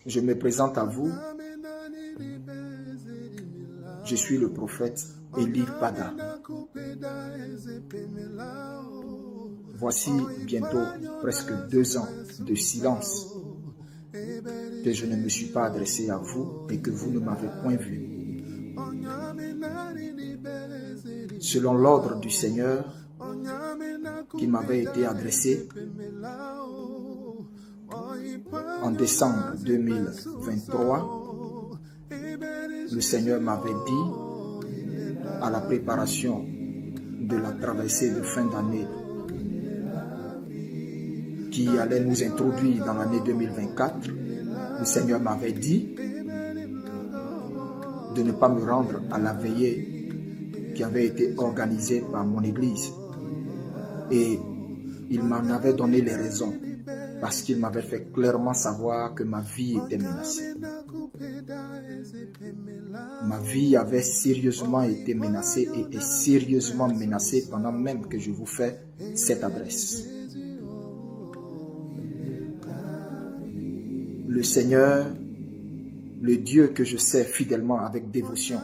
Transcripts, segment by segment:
Je me présente à vous. Je suis le prophète Eli Pada. Voici bientôt presque 2 ans de silence que je ne me suis pas adressé à vous et que vous ne m'avez point vu. Selon l'ordre du Seigneur qui m'avait été adressé en décembre 2023, le Seigneur m'avait dit à la préparation de la traversée de fin d'année qui allait nous introduire dans l'année 2024, le Seigneur m'avait dit de ne pas me rendre à la veillée qui avait été organisée par mon église. Et il m'en avait donné les raisons, parce qu'il m'avait fait clairement savoir que ma vie était menacée. Ma vie avait sérieusement été menacée et est sérieusement menacée pendant même que je vous fais cette adresse. Le Seigneur, le Dieu que je sers fidèlement avec dévotion,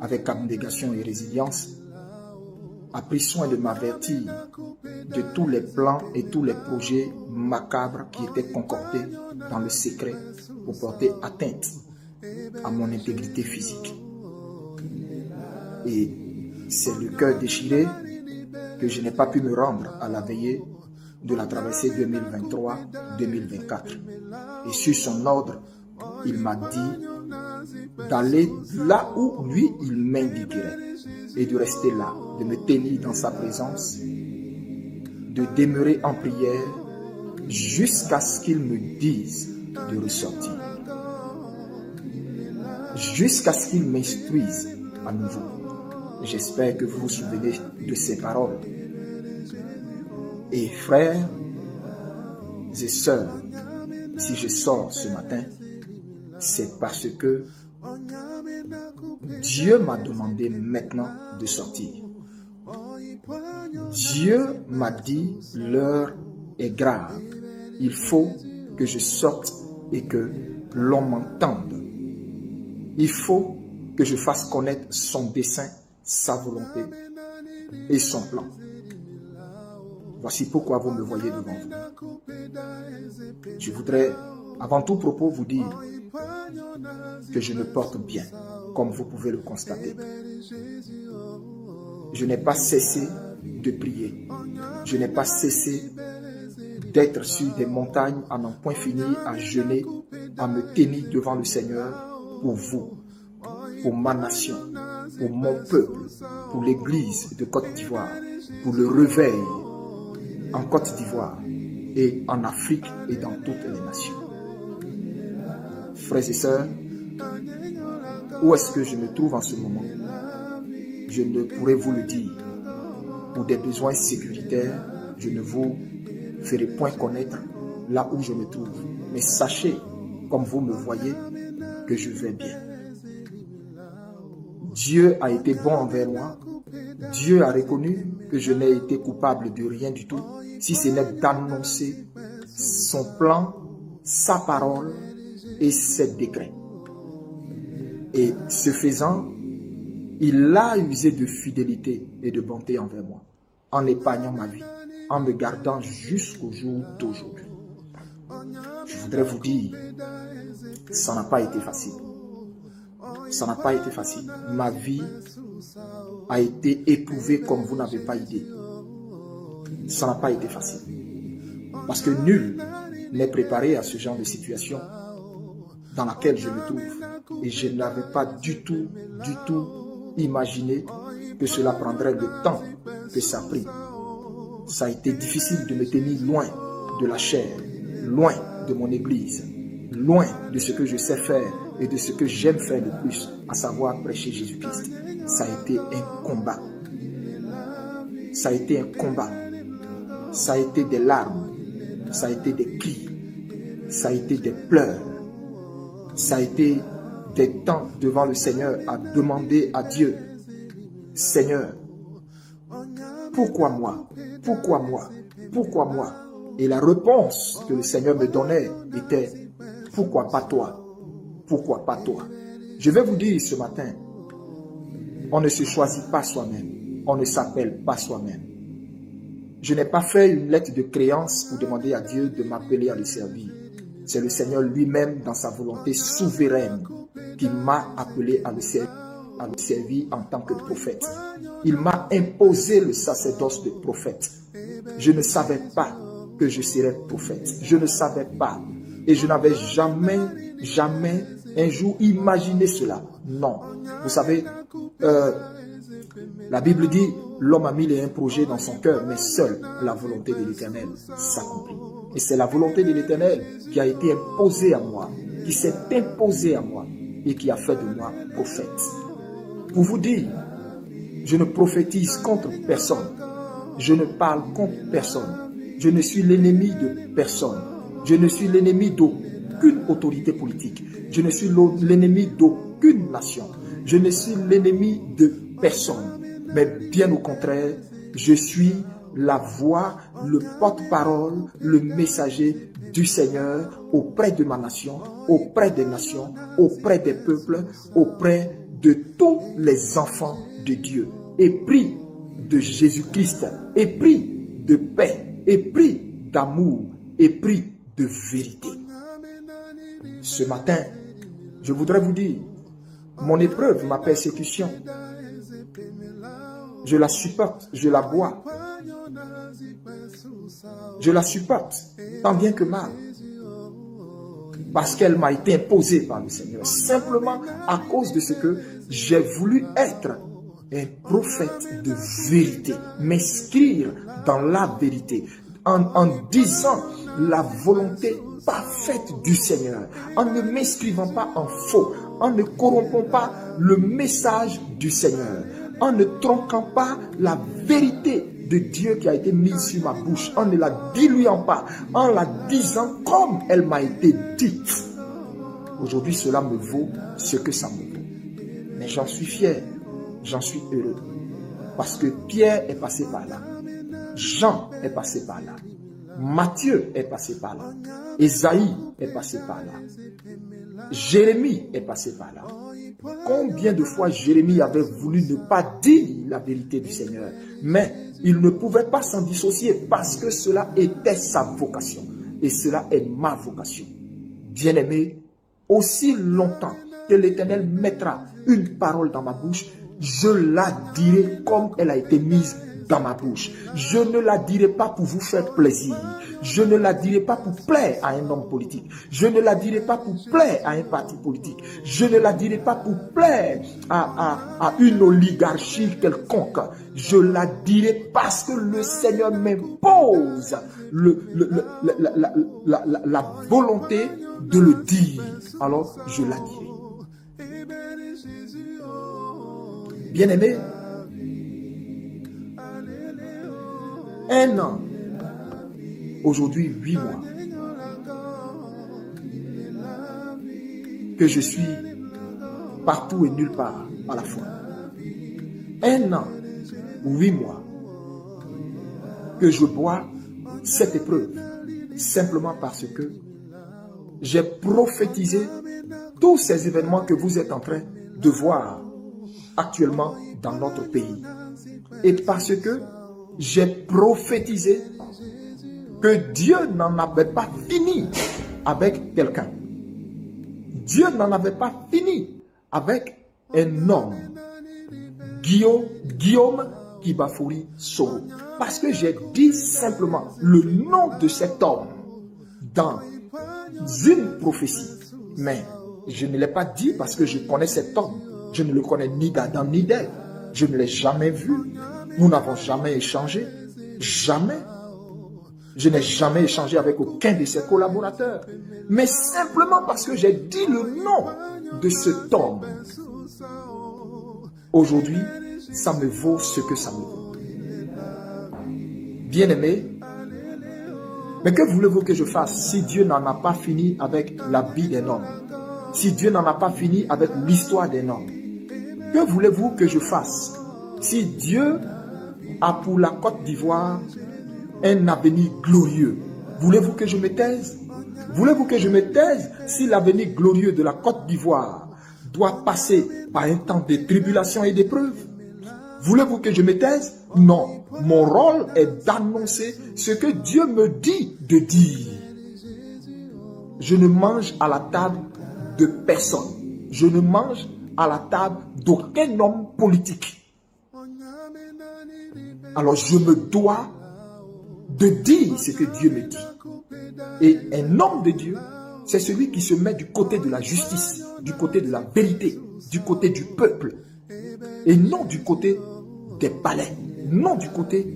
avec abnégation et résilience, a pris soin de m'avertir de tous les plans et tous les projets macabres qui étaient concoctés dans le secret pour porter atteinte à mon intégrité physique. Et c'est le cœur déchiré que je n'ai pas pu me rendre à la veillée de la traversée 2023-2024. Et sur son ordre, il m'a dit d'aller là où lui, il m'indiquerait et de rester là, de me tenir dans sa présence, de demeurer en prière jusqu'à ce qu'il me dise de ressortir, jusqu'à ce qu'il m'instruise à nouveau. J'espère que vous vous souvenez de ces paroles. Et frères et sœurs, si je sors ce matin, c'est parce que Dieu m'a demandé maintenant de sortir. Dieu m'a dit, l'heure est grave. Il faut que je sorte et que l'on m'entende. Il faut que je fasse connaître son dessein, sa volonté et son plan. Voici pourquoi vous me voyez devant vous. Je voudrais, avant tout propos, vous dire que je me porte bien, comme vous pouvez le constater. Je n'ai pas cessé de prier. Je n'ai pas cessé d'être sur des montagnes à n'en point finir, à jeûner, à me tenir devant le Seigneur pour vous, pour ma nation, pour mon peuple, pour l'église de Côte d'Ivoire, pour le réveil en Côte d'Ivoire et en Afrique et dans toutes les nations. Frères et sœurs, où est-ce que je me trouve en ce moment? Je ne pourrais vous le dire. Pour des besoins sécuritaires, je ne vous ferai point connaître là où je me trouve. Mais sachez, comme vous me voyez, que je vais bien. Dieu a été bon envers moi. Dieu a reconnu que je n'ai été coupable de rien du tout, si ce n'est d'annoncer son plan, sa parole et ses décrets. Et ce faisant, il a usé de fidélité et de bonté envers moi, en épargnant ma vie, en me gardant jusqu'au jour d'aujourd'hui. Je voudrais vous dire, ça n'a pas été facile. Ça n'a pas été facile. Ma vie a été éprouvée comme vous n'avez pas idée. Ça n'a pas été facile. Parce que nul n'est préparé à ce genre de situation dans laquelle je me trouve. Et je n'avais pas du tout imaginé que cela prendrait le temps que ça a pris. Ça a été difficile de me tenir loin de la chair, loin de mon église, loin de ce que je sais faire et de ce que j'aime faire le plus, à savoir prêcher Jésus-Christ. Ça a été un combat. Ça a été un combat. Ça a été des larmes. Ça a été des cris. Ça a été des pleurs. Ça a été des temps devant le Seigneur à demander à Dieu, Seigneur, pourquoi moi? Pourquoi moi? Pourquoi moi? Et la réponse que le Seigneur me donnait était, pourquoi pas toi? Pourquoi pas toi? Je vais vous dire ce matin, on ne se choisit pas soi-même, on ne s'appelle pas soi-même. Je n'ai pas fait une lettre de créance pour demander à Dieu de m'appeler à le servir. C'est le Seigneur lui-même, dans sa volonté souveraine, qui m'a appelé à le servir en tant que prophète. Il m'a imposé le sacerdoce de prophète. Je ne savais pas que je serais prophète. Je ne savais pas. Et je n'avais jamais un jour imaginé cela. Non. Vous savez, la Bible dit, l'homme a mis un projet dans son cœur, mais seule la volonté de l'Éternel s'accomplit. Et c'est la volonté de l'Éternel qui a été imposée à moi, qui s'est imposée à moi et qui a fait de moi prophète. Pour vous dire, je ne prophétise contre personne. Je ne parle contre personne. Je ne suis l'ennemi de personne. Je ne suis l'ennemi d'aucune autorité politique. Je ne suis l'ennemi d'aucune nation. Je ne suis l'ennemi de personne. Mais bien au contraire, je suis la voix, le porte-parole, le messager du Seigneur auprès de ma nation, auprès des nations, auprès des peuples, auprès de tous les enfants de Dieu. Épris de Jésus-Christ, épris de paix, épris d'amour, épris de vérité. Ce matin, je voudrais vous dire, mon épreuve, ma persécution, je la supporte, je la bois. Je la supporte, tant bien que mal. Parce qu'elle m'a été imposée par le Seigneur. Simplement à cause de ce que j'ai voulu être un prophète de vérité. M'inscrire dans la vérité. En disant la volonté parfaite du Seigneur. En ne m'inscrivant pas en faux. En ne corrompant pas le message du Seigneur. En ne tronquant pas la vérité de Dieu qui a été mise sur ma bouche, en ne la diluant pas, en la disant comme elle m'a été dite. Aujourd'hui, cela me vaut ce que ça me vaut. Mais j'en suis fier, j'en suis heureux. Parce que Pierre est passé par là, Jean est passé par là, Matthieu est passé par là, Ésaïe est passé par là, Jérémie est passé par là. Combien de fois Jérémie avait voulu ne pas dire la vérité du Seigneur, mais il ne pouvait pas s'en dissocier parce que cela était sa vocation. Et cela est ma vocation. Bien-aimé, aussi longtemps que l'Éternel mettra une parole dans ma bouche, je la dirai comme elle a été mise dans ma bouche. Je ne la dirai pas pour vous faire plaisir. Je ne la dirai pas pour plaire à un homme politique. Je ne la dirai pas pour plaire à un parti politique. Je ne la dirai pas pour plaire à une oligarchie quelconque. Je la dirai parce que le Seigneur m'impose la volonté de le dire. Alors, je la dirai. Bien-aimé, un an, aujourd'hui 8 mois, que je suis partout et nulle part à la fois. Un an, 8 mois, que je bois cette épreuve, simplement parce que j'ai prophétisé tous ces événements que vous êtes en train de voir actuellement dans notre pays. Et parce que j'ai prophétisé que Dieu n'en avait pas fini avec quelqu'un. Dieu n'en avait pas fini avec un homme, Guillaume Kibafouri Soro. Parce que j'ai dit simplement le nom de cet homme dans une prophétie. Mais je ne l'ai pas dit parce que je connais cet homme. Je ne le connais ni d'Adam ni d'Ève. Je ne l'ai jamais vu. Nous n'avons jamais échangé. Jamais. Je n'ai jamais échangé avec aucun de ses collaborateurs. Mais simplement parce que j'ai dit le nom de cet homme. Aujourd'hui, ça me vaut ce que ça me vaut. Bien-aimé, mais que voulez-vous que je fasse si Dieu n'en a pas fini avec la vie d'un homme? Si Dieu n'en a pas fini avec l'histoire d'un homme? Que voulez-vous que je fasse si Dieu a pour la Côte d'Ivoire un avenir glorieux? Voulez-vous que je me taise? Voulez-vous que je me taise si l'avenir glorieux de la Côte d'Ivoire doit passer par un temps de tribulation et d'épreuves? Voulez-vous que je me taise? Non. Mon rôle est d'annoncer ce que Dieu me dit de dire. Je ne mange à la table de personne. Je ne mange à la table d'aucun homme politique. Alors je me dois de dire ce que Dieu me dit. Et un homme de Dieu, c'est celui qui se met du côté de la justice, du côté de la vérité, du côté du peuple, et non du côté des palais, non du côté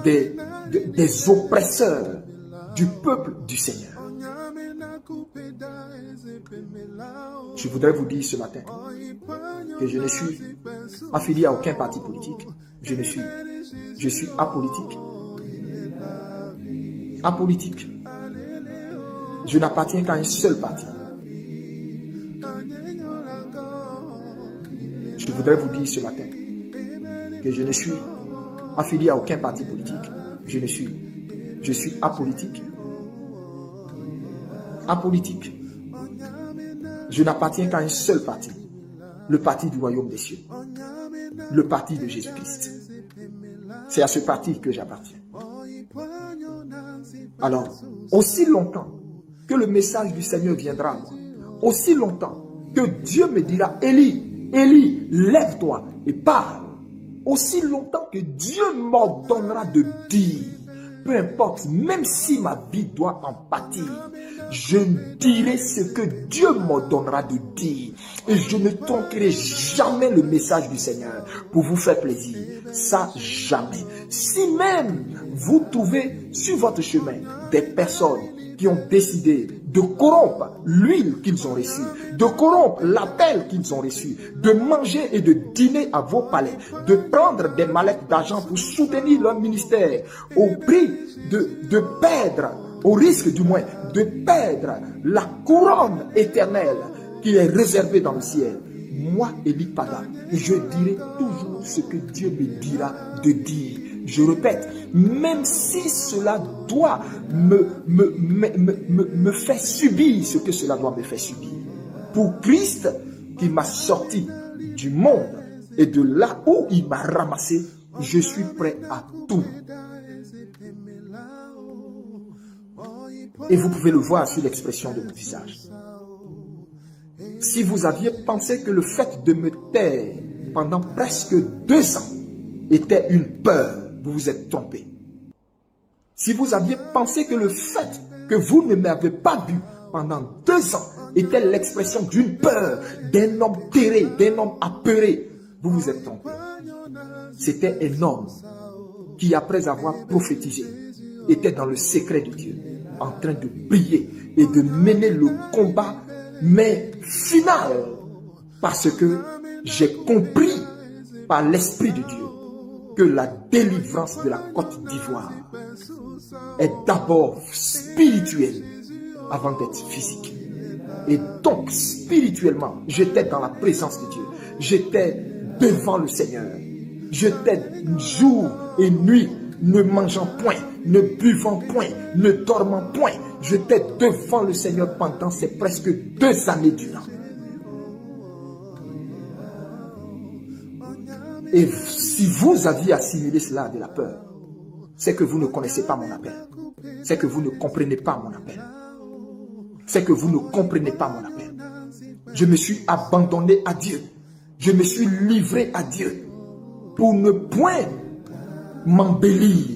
des oppresseurs du peuple du Seigneur. Je voudrais vous dire ce matin que je ne suis affilié à aucun parti politique. Je suis apolitique. Apolitique. Je n'appartiens qu'à un seul parti. Je voudrais vous dire ce matin que je ne suis affilié à aucun parti politique. Je suis apolitique. Apolitique. Je n'appartiens qu'à un seul parti. Le parti du royaume des cieux. Le parti de Jésus-Christ. C'est à ce parti que j'appartiens. Alors, aussi longtemps que le message du Seigneur viendra à moi, aussi longtemps que Dieu me dira, Élie, Élie, lève-toi et parle, aussi longtemps que Dieu m'ordonnera de dire, peu importe, même si ma vie doit en pâtir, je dirai ce que Dieu m'ordonnera de dire. Et je ne tronquerai jamais le message du Seigneur pour vous faire plaisir. Ça, jamais. Si même vous trouvez sur votre chemin des personnes qui ont décidé de corrompre l'huile qu'ils ont reçue, de corrompre l'appel qu'ils ont reçu, de manger et de dîner à vos palais, de prendre des mallettes d'argent pour soutenir leur ministère au prix de perdre, au risque du moins, de perdre la couronne éternelle qui est réservée dans le ciel. Moi, Élie Pada, je dirai toujours ce que Dieu me dira de dire. Je répète, même si cela doit me faire subir ce que cela doit me faire subir. Pour Christ qui m'a sorti du monde et de là où il m'a ramassé, je suis prêt à tout. Et vous pouvez le voir sur l'expression de mon visage. Si vous aviez pensé que le fait de me taire pendant presque 2 ans était une peur, vous vous êtes trompé. Si vous aviez pensé que le fait que vous ne m'avez pas vu pendant 2 ans était l'expression d'une peur, d'un homme terré, d'un homme apeuré, vous vous êtes trompé. C'était un homme qui, après avoir prophétisé, était dans le secret de Dieu, en train de prier et de mener le combat, mais final, parce que j'ai compris par l'Esprit de Dieu que la délivrance de la Côte d'Ivoire est d'abord spirituelle avant d'être physique. Et donc, spirituellement, j'étais dans la présence de Dieu. J'étais devant le Seigneur. J'étais jour et nuit, ne mangeant point, ne buvant point, ne dormant point. J'étais devant le Seigneur pendant ces presque 2 années durant. Et si vous aviez assimilé cela de la peur, c'est que vous ne connaissez pas mon appel. C'est que vous ne comprenez pas mon appel. C'est que vous ne comprenez pas mon appel. Je me suis abandonné à Dieu. Je me suis livré à Dieu pour ne point m'embellir,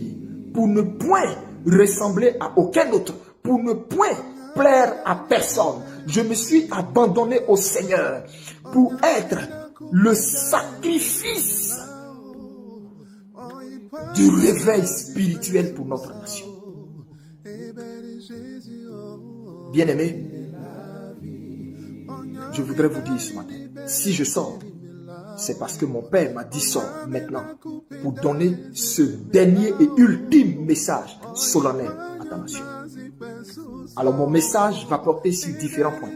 pour ne point ressembler à aucun autre, pour ne point plaire à personne. Je me suis abandonné au Seigneur pour être le sacrifice du réveil spirituel pour notre nation. Bien-aimés, je voudrais vous dire ce matin, si je sors, c'est parce que mon Père m'a dit sors maintenant pour donner ce dernier et ultime message solennel à ta nation. Alors mon message va porter sur différents points.